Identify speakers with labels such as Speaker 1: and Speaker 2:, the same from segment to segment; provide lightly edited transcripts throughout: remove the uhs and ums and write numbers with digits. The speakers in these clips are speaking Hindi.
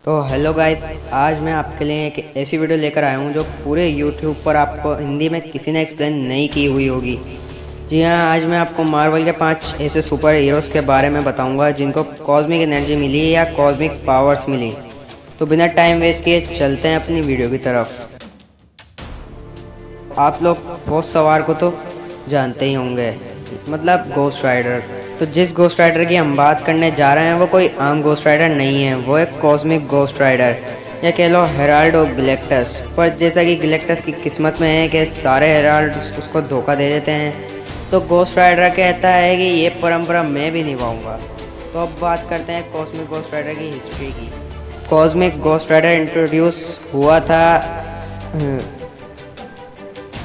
Speaker 1: तो हेलो गाइस, आज मैं आपके लिए एक ऐसी वीडियो लेकर आया हूँ जो पूरे यूट्यूब पर आपको हिंदी में किसी ने एक्सप्लेन नहीं की हुई होगी। जी हाँ, आज मैं आपको मार्वल के 5 ऐसे सुपर हीरोज़ के बारे में बताऊंगा जिनको कॉस्मिक एनर्जी मिली या कॉस्मिक पावर्स मिली। तो बिना टाइम वेस्ट किए चलते हैं अपनी वीडियो की तरफ। आप लोग बहुत सवार को तो जानते ही होंगे, मतलब गोस्ट राइडर। तो जिस गोस्ट राइडर की हम बात करने जा रहे हैं वो कोई आम गोस्ट राइडर नहीं है, वो एक कॉस्मिक गोस्ट राइडर या कह लो हेराल्ड ऑफ गैलेक्टस। पर जैसा कि गैलेक्टस की किस्मत में है कि सारे हेराल्ड उसको धोखा दे देते हैं, तो गोस्ट राइडर कहता है कि ये परंपरा मैं भी निभाऊंगा। तो अब बात करते हैं कॉस्मिक गोस्ट राइडर की हिस्ट्री की। कॉस्मिक गोस्ट राइडर इंट्रोड्यूस हुआ था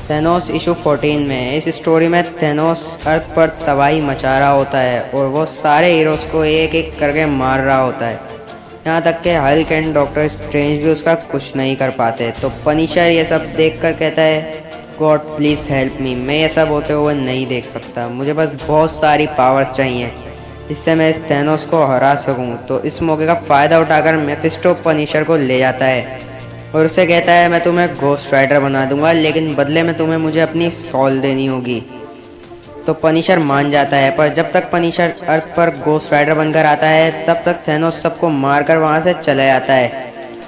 Speaker 1: थेनोस इशू 14 में। इस स्टोरी में थेनोस अर्थ पर तबाही मचा रहा होता है और वो सारे हीरोज़ को एक एक करके मार रहा होता है, यहाँ तक कि हल्क एंड डॉक्टर स्ट्रेंज भी उसका कुछ नहीं कर पाते। तो पनिशर ये सब देखकर कहता है, गॉड प्लीज़ हेल्प मी, मैं ये सब होते हुए नहीं देख सकता, मुझे बस बहुत सारी पावर्स चाहिए जिससे मैं इस थेनोस को हरा सकूं। तो इस मौके का फ़ायदा उठाकर मेफिस्टो पनिशर को ले जाता है और उसे कहता है, मैं तुम्हें गोस्ट राइडर बना दूंगा, लेकिन बदले में तुम्हें मुझे अपनी सॉल देनी होगी। तो पनिशर मान जाता है, पर जब तक पनिशर अर्थ पर गोस्ट राइडर बनकर आता है तब तक थेनोस सबको मारकर वहां से चला जाता है।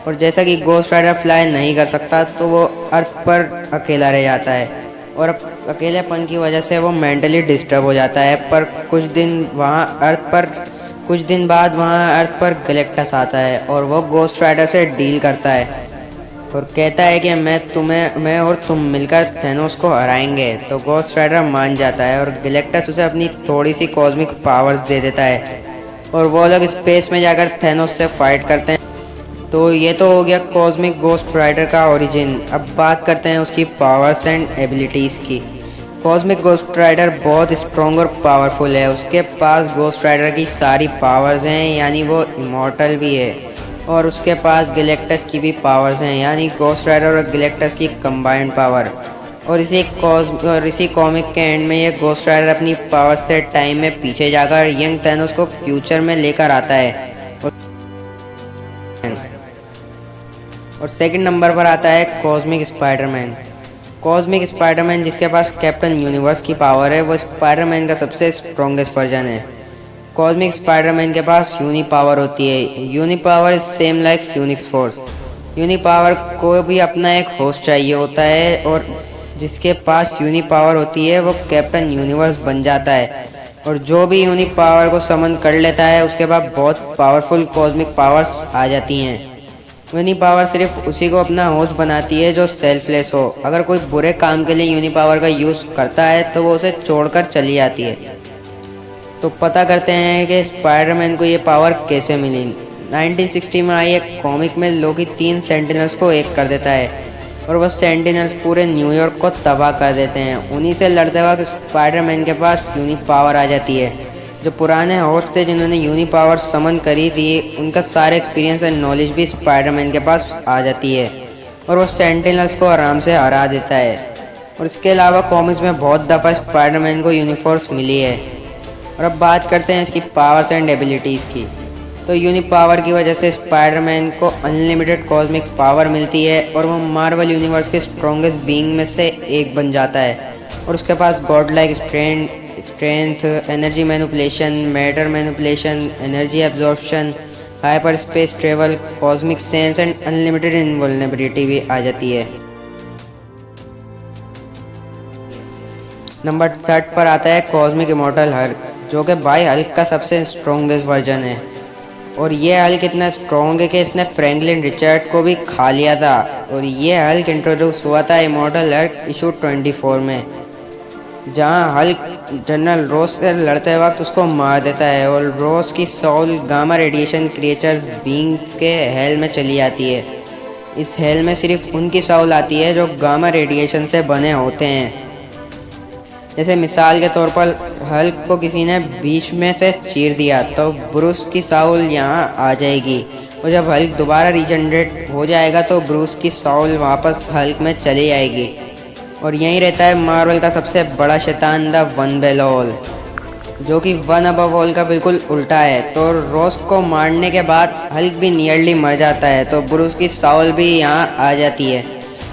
Speaker 1: और जैसा कि गोस्ट राइडर फ्लाई नहीं कर सकता तो वो अर्थ पर अकेला रह जाता है और अकेलेपन की वजह से वो मेंटली डिस्टर्ब हो जाता है। पर कुछ दिन बाद वहाँ अर्थ पर गैलेक्टस आता है और वो गोस्ट राइडर से डील करता है और कहता है कि मैं और तुम मिलकर थेनोस को हराएंगे। तो गोस्ट राइडर मान जाता है और गैलेक्टस उसे अपनी थोड़ी सी कॉस्मिक पावर्स दे देता है और वो लोग स्पेस में जाकर थेनोस से फाइट करते हैं। तो ये तो हो गया कॉस्मिक गोस्ट राइडर का ओरिजिन। अब बात करते हैं उसकी पावर्स एंड एबिलिटीज़ की। कॉस्मिक गोस्ट राइडर बहुत स्ट्रॉन्ग और पावरफुल है। उसके पास गोस्ट राइडर की सारी पावर्स हैं, यानी वो इमॉर्टल भी है, और उसके पास गैलेक्टस की भी पावर्स हैं, यानी गोस्ट राइडर और गैलेक्टस की कंबाइंड पावर। और इसी कॉमिक के एंड में ये गोस्ट राइडर अपनी पावर से टाइम में पीछे जाकर यंग थैनोस को फ्यूचर में लेकर आता है। और सेकंड नंबर पर आता है कॉस्मिक स्पाइडरमैन। कॉस्मिक स्पाइडरमैन जिसके पास कैप्टन यूनिवर्स की पावर है, वो स्पाइडरमैन का सबसे स्ट्रॉन्गेस्ट वर्जन है। कॉस्मिक स्पाइडरमैन के पास यूनी पावर होती है। Uni power is same like Phoenix Force. Uni power को भी अपना एक होस्ट चाहिए होता है और जिसके पास यूनी पावर होती है वो कैप्टन यूनिवर्स बन जाता है और जो भी यूनी पावर को समन कर लेता है उसके बाद बहुत पावरफुल कॉस्मिक पावर्स आ जाती हैं। यूनी पावर सिर्फ उसी को अपना होस्ट बनाती है जो सेल्फलेस हो। अगर कोई बुरे काम के लिए यूनी पावर का यूज़ करता है तो वो उसे छोड़कर चली जाती है। तो पता करते हैं कि स्पाइडरमैन को ये पावर कैसे मिली। 1960 में आई एक कॉमिक में लोकी 3 सेंटिनल्स को एक कर देता है और वह सेंटिनल्स पूरे न्यूयॉर्क को तबाह कर देते हैं। उन्हीं से लड़ते वक्त स्पाइडरमैन के पास यूनी पावर आ जाती है। जो पुराने होस्ट थे जिन्होंने यूनी पावर समन करी थी, उनका सारे एक्सपीरियंस एंड नॉलेज भी स्पाइडरमैन के पास आ जाती है और वो सेंटिनल्स को आराम से हरा देता है। और इसके अलावा कॉमिक्स में बहुत दफ़ा स्पाइडरमैन को यूनिफोर्स मिली है। और अब बात करते हैं इसकी पावर्स एंड एबिलिटीज़ की। तो यूनी पावर की वजह से स्पाइडरमैन को अनलिमिटेड कॉस्मिक पावर मिलती है और वो मार्वल यूनिवर्स के स्ट्रॉन्गेस्ट बीइंग में से एक बन जाता है। और उसके पास god like strength, energy manipulation, matter manipulation, energy absorption, hyperspace travel, cosmic sense and unlimited invulnerability भी आ जाती है। नंबर 3 पर आता है कॉस्मिक इमॉर्टल हल्क, जो कि भाई हल्क का सबसे स्ट्रॉन्गेस्ट वर्जन है। और ये हल्क इतना स्ट्रॉन्ग है कि इसने फ्रैंकलिन रिचर्ड को भी खा लिया था। और ये हल्क इंट्रोड्यूस हुआ था इमॉर्टल हल्क इशू 24 में, जहां हल्क जनरल रोज से लड़ते वक्त उसको मार देता है और रोज की soul gamma radiation creatures beings के हेल में चली जाती है। इस हेल में सिर्फ उनकी सोल आती है जो गामा रेडिएशन से बने होते हैं। जैसे मिसाल के तौर पर हल्क को किसी ने बीच में से चीर दिया तो ब्रूस की साउल यहाँ आ जाएगी और जब हल्क दोबारा रीजनरेट हो जाएगा तो ब्रूस की साउल वापस हल्क में चली जाएगी। और यहीं रहता है मार्वल का सबसे बड़ा शैतान, द वन बेल ऑल। जो कि वन अबव ऑल का बिल्कुल उल्टा है। तो रोस को मारने के बाद हल्क भी नियरली मर जाता है, तो ब्रूस की साउल भी यहाँ आ जाती है।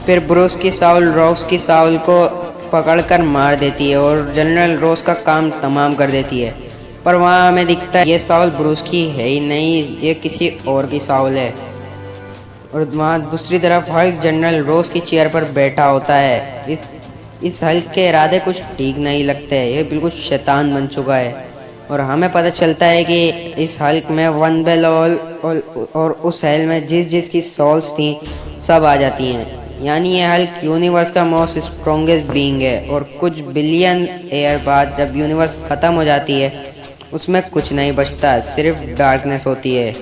Speaker 1: फिर ब्रूस की साउल रोस की साउल को पकड़कर मार देती है और जनरल रोस का काम तमाम कर देती है। पर वहाँ हमें दिखता है ये साउल ब्रूस की है ही नहीं, ये किसी और की साउल है। और वहाँ दूसरी तरफ हल्क जनरल रोस की चेयर पर बैठा होता है। इस हल्क के इरादे कुछ ठीक नहीं लगते हैं, ये बिल्कुल शैतान बन चुका है। और हमें पता चलता है कि इस हल्क में वन बेल और उस हेल में जिसकी सोल्स थी सब आ जाती हैं। यानी ये हल्क यूनिवर्स का मोस्ट स्ट्रॉन्गेस्ट बीइंग है। और कुछ बिलियन ईयर बाद जब यूनिवर्स ख़त्म हो जाती है उसमें कुछ नहीं बचता, सिर्फ डार्कनेस होती है।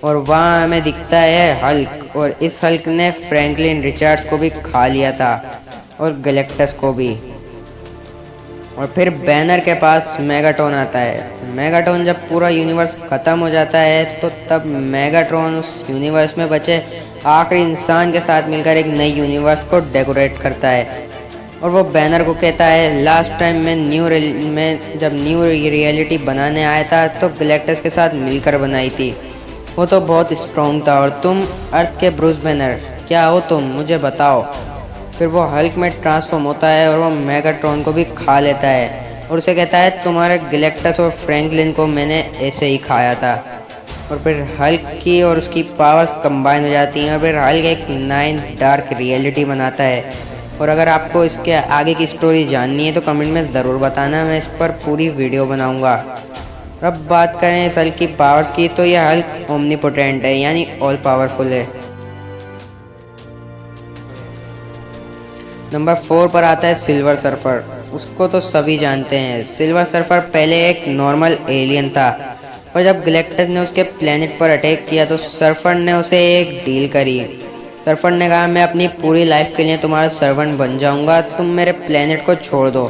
Speaker 1: और वहाँ हमें दिखता है हल्क, और इस हल्क ने फ्रैंकलिन रिचर्ड्स को भी खा लिया था और गैलेक्टस को भी। और फिर बैनर के पास मेगाट्रॉन आता है। मेगाट्रॉन जब पूरा यूनिवर्स ख़त्म हो जाता है तो तब मेगाट्रॉन उस यूनिवर्स में बचे आखिरी इंसान के साथ मिलकर एक नई यूनिवर्स को डेकोरेट करता है। और वो बैनर को कहता है, लास्ट टाइम मैं जब न्यू रियलिटी बनाने आया था तो गैलेक्टस के साथ मिलकर बनाई थी, वो तो बहुत स्ट्रॉन्ग था। और तुम अर्थ के ब्रूस बैनर क्या हो तुम, मुझे बताओ। फिर वो हल्क में ट्रांसफॉर्म होता है और वो मेगाट्रॉन को भी खा लेता है और उसे कहता है, तुम्हारे गैलेक्टस और फ्रैंकलिन को मैंने ऐसे ही खाया था। और फिर हल्क की और उसकी पावर्स कंबाइन हो जाती हैं और फिर हल्क एक नई डार्क रियलिटी बनाता है। और अगर आपको इसके आगे की स्टोरी जाननी है तो कमेंट में ज़रूर बताना, मैं इस पर पूरी वीडियो बनाऊंगा। अब बात करें इस हल्क की पावर्स की, तो यह हल्क ओमनीपोटेंट है, यानी ऑल पावरफुल है। नंबर 4 पर आता है सिल्वर सर्फर। उसको तो सभी जानते हैं। सिल्वर सर्फर पहले एक नॉर्मल एलियन था, और जब गैलेक्टस ने उसके प्लेनेट पर अटैक किया तो सर्फर ने उसे एक डील करी। सर्फर ने कहा, मैं अपनी पूरी लाइफ के लिए तुम्हारा सर्वेंट बन जाऊंगा, तुम मेरे प्लेनेट को छोड़ दो।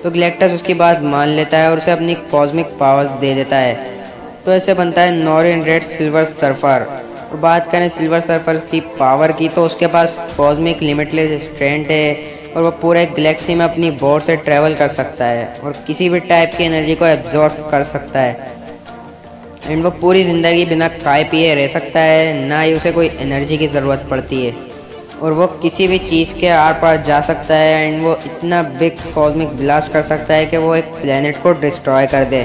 Speaker 1: तो गैलेक्टस उसकी बात मान लेता है और उसे अपनी कॉस्मिक पावर्स दे देता है। तो ऐसे बनता है नॉरिन रेड सिल्वर सर्फर। और बात करें सिल्वर सर्फर की पावर की, तो उसके पास कॉस्मिक लिमिटलेस स्ट्रेंथ है और वो पूरे गैलेक्सी में अपनी बोर्ड से ट्रैवल कर सकता है और किसी भी टाइप की एनर्जी को एब्जॉर्ब कर सकता है। एंड वो पूरी ज़िंदगी बिना खाए पिए रह सकता है, ना ही उसे कोई एनर्जी की ज़रूरत पड़ती है। और वो किसी भी चीज़ के आर पार जा सकता है। एंड वो इतना बिग कॉस्मिक ब्लास्ट कर सकता है कि वो एक प्लेनेट को डिस्ट्रॉय कर दे।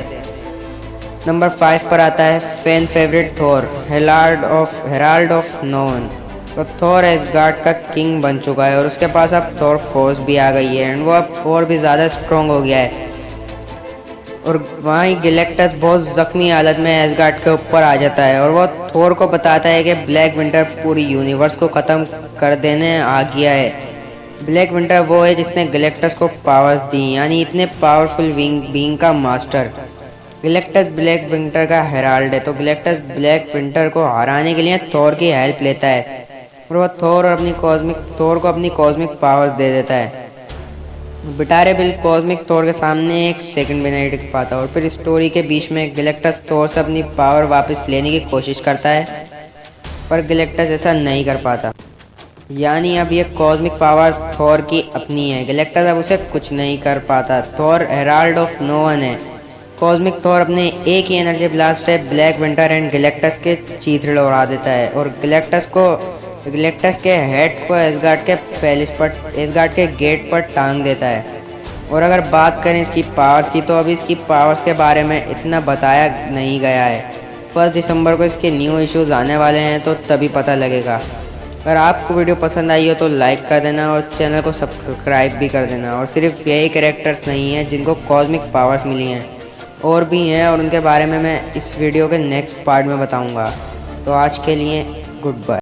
Speaker 1: नंबर 5 पर आता है fan favourite Thor, Herald of known. तो थॉर एसगार्ड का किंग बन चुका है और उसके पास अब थॉर फोर्स भी आ गई है एंड वो अब और भी ज़्यादा स्ट्रॉन्ग हो गया है। और वहीं गैलेक्टस बहुत ज़ख्मी हालत में एसगार्ड के ऊपर आ जाता है और वो थॉर को बताता है कि ब्लैक विंटर पूरी यूनिवर्स को ख़त्म कर देने आ गया है। ब्लैक विंटर वो है जिसने गैलेक्टस को पावर्स दी, यानी इतने पावरफुल बीइंग का मास्टर। गैलेक्टस ब्लैक विंटर का हेराल्ड है, तो गैलेक्टस ब्लैक विंटर को हराने के लिए थॉर की हेल्प लेता है और वह थॉर को अपनी कॉस्मिक पावर्स दे देता है। बिटारे बिल कॉस्मिक थॉर के सामने एक सेकंड भी नहीं टिक पाता और फिर स्टोरी के बीच में गैलेक्टस थॉर से अपनी पावर वापस लेने की कोशिश करता है, पर गैलेक्टस ऐसा नहीं कर पाता। यानी अब ये कॉस्मिक पावर थॉर की अपनी है, गैलेक्टस अब उसे कुछ नहीं कर पाता। थॉर हेराल्ड ऑफ नोवन है। कॉस्मिक थॉर अपने एक ही एनर्जी ब्लास्ट से ब्लैक विंटर एंड गैलेक्टस के चीथड़े उड़ा देता है और गैलेक्टस के हेड को एसगार्ड के गेट पर टांग देता है। और अगर बात करें इसकी पावर्स की, तो अभी इसकी पावर्स के बारे में इतना बताया नहीं गया है। 1 दिसंबर को इसके न्यू इश्यूज आने वाले हैं, तो तभी पता लगेगा। अगर आपको वीडियो पसंद आई हो तो लाइक कर देना और चैनल को सब्सक्राइब भी कर देना। और सिर्फ यही कैरेक्टर्स नहीं हैं जिनको कॉस्मिक पावर्स मिली हैं, और भी हैं और उनके बारे में मैं इस वीडियो के नेक्स्ट पार्ट में बताऊंगा। तो आज के लिए गुड बाय।